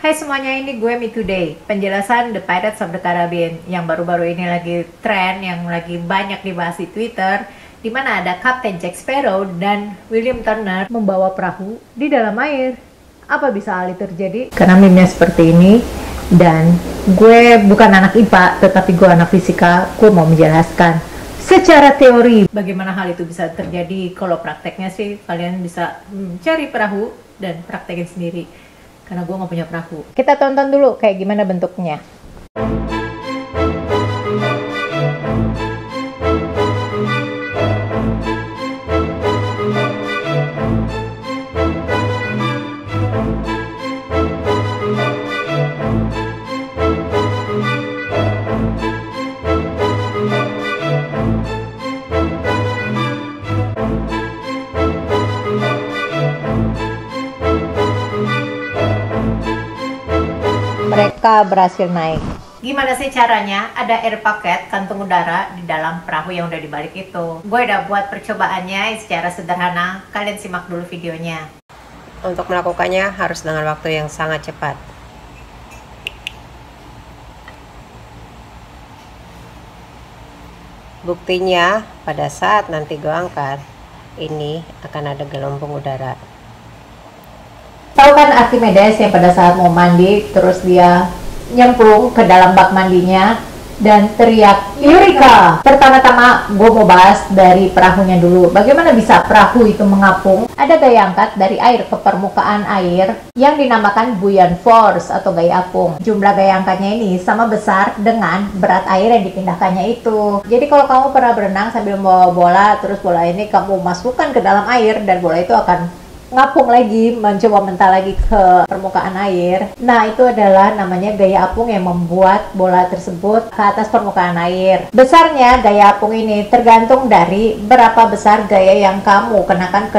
Hai semuanya, ini gue Me Today. Penjelasan The Pirates of the Caribbean yang baru-baru ini lagi tren, yang lagi banyak dibahas di Twitter, di mana ada Kapten Jack Sparrow dan William Turner membawa perahu di dalam air. Apa bisa hal itu terjadi? Karena meme-nya seperti ini, dan gue bukan anak IPA, tetapi gue anak fisika. Gue mau menjelaskan secara teori bagaimana hal itu bisa terjadi. Kalau prakteknya sih kalian bisa cari perahu dan praktekin sendiri, karena gue nggak punya perahu. Kita tonton dulu kayak gimana bentuknya. Mereka berhasil naik. Gimana sih caranya? Ada air pocket, kantung udara di dalam perahu yang udah dibalik itu. Gue udah buat percobaannya secara sederhana. Kalian simak dulu videonya. Untuk melakukannya harus dengan waktu yang sangat cepat. Buktinya, pada saat nanti gue angkat, ini akan ada gelombang udara. Tahu kan Archimedes yang pada saat mau mandi, terus dia nyemplung ke dalam bak mandinya dan teriak Eureka! Pertama-tama gue mau bahas dari perahunya dulu. Bagaimana bisa perahu itu mengapung? Ada gaya angkat dari air ke permukaan air yang dinamakan buoyant force atau gaya apung. Jumlah gaya angkatnya ini sama besar dengan berat air yang dipindahkannya itu. Jadi kalau kamu pernah berenang sambil membawa bola, terus bola ini kamu masukkan ke dalam air dan bola itu akan ngapung lagi, mencoba mental lagi ke permukaan air. Nah, itu adalah namanya gaya apung yang membuat bola tersebut ke atas permukaan air. Besarnya gaya apung ini tergantung dari berapa besar gaya yang kamu kenakan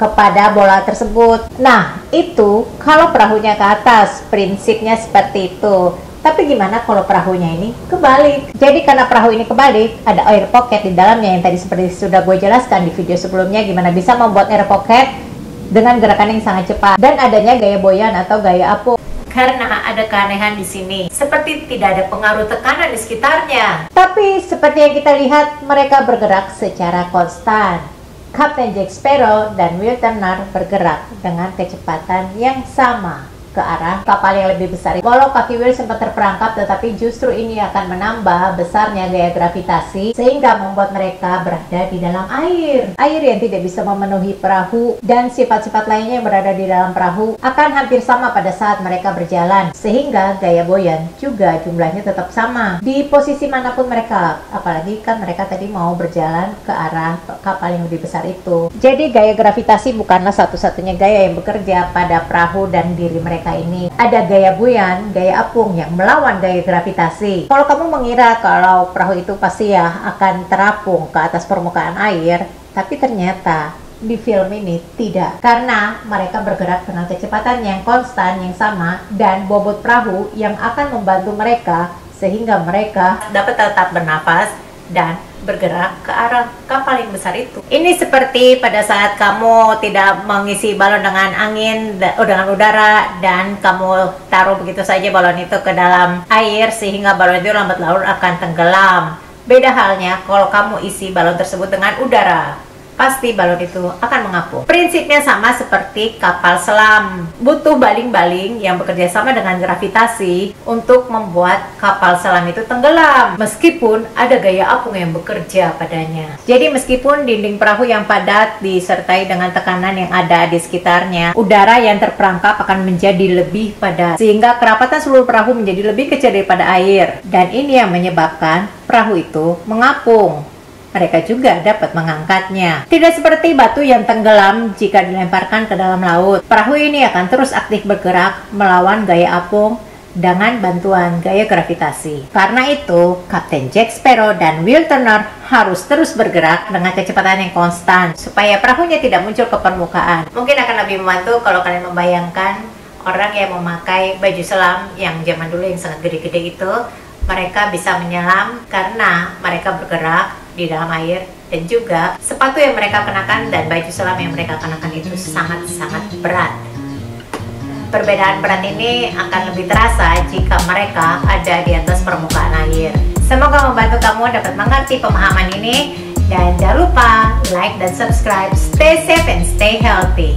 kepada bola tersebut. Nah, itu kalau perahunya ke atas, prinsipnya seperti itu. Tapi gimana kalau perahunya ini kebalik? Jadi karena perahu ini kebalik, ada air pocket di dalamnya yang tadi seperti sudah gue jelaskan di video sebelumnya, gimana bisa membuat air pocket dengan gerakan yang sangat cepat, dan adanya gaya buoyant atau gaya apung. Karena ada keanehan di sini, seperti tidak ada pengaruh tekanan di sekitarnya. Tapi seperti yang kita lihat, mereka bergerak secara konstan. Kapten Jack Sparrow dan Will Turner bergerak dengan kecepatan yang sama ke arah kapal yang lebih besar. Walau kaki Will sempat terperangkap, tetapi justru ini akan menambah besarnya gaya gravitasi sehingga membuat mereka berada di dalam air. Air yang tidak bisa memenuhi perahu dan sifat-sifat lainnya yang berada di dalam perahu akan hampir sama pada saat mereka berjalan, sehingga gaya buoyant juga jumlahnya tetap sama di posisi manapun mereka. Apalagi kan mereka tadi mau berjalan ke arah kapal yang lebih besar itu. Jadi gaya gravitasi bukanlah satu-satunya gaya yang bekerja pada perahu dan diri mereka ini. Ada gaya buoyant, gaya apung yang melawan gaya gravitasi. Kalau kamu mengira kalau perahu itu pasti ya akan terapung ke atas permukaan air, tapi ternyata di film ini tidak, karena mereka bergerak dengan kecepatan yang konstan, yang sama, dan bobot perahu yang akan membantu mereka sehingga mereka dapat tetap bernafas dan bergerak ke arah kapal yang besar itu. Ini seperti pada saat kamu tidak mengisi balon dengan angin, dengan udara, dan kamu taruh begitu saja balon itu ke dalam air sehingga balon itu lambat laun akan tenggelam. Beda halnya kalau kamu isi balon tersebut dengan udara, pasti balon itu akan mengapung. Prinsipnya sama seperti kapal selam. Butuh baling-baling yang bekerja sama dengan gravitasi untuk membuat kapal selam itu tenggelam, meskipun ada gaya apung yang bekerja padanya. Jadi meskipun dinding perahu yang padat disertai dengan tekanan yang ada di sekitarnya, udara yang terperangkap akan menjadi lebih padat, sehingga kerapatan seluruh perahu menjadi lebih kecil daripada air. Dan ini yang menyebabkan perahu itu mengapung. Mereka juga dapat mengangkatnya. Tidak seperti batu yang tenggelam jika dilemparkan ke dalam laut. Perahu ini akan terus aktif bergerak melawan gaya apung dengan bantuan gaya gravitasi. Karena itu, Kapten Jack Sparrow dan Will Turner harus terus bergerak dengan kecepatan yang konstan supaya perahunya tidak muncul ke permukaan. Mungkin akan lebih membantu kalau kalian membayangkan orang yang memakai baju selam yang zaman dulu yang sangat gede-gede itu. Mereka bisa menyelam karena mereka bergerak di dalam air, dan juga sepatu yang mereka kenakan dan baju selam yang mereka kenakan itu sangat-sangat berat. Perbedaan berat ini akan lebih terasa jika mereka ada di atas permukaan air. Semoga membantu kamu dapat mengerti pemahaman ini. Dan jangan lupa like dan subscribe. Stay safe and stay healthy.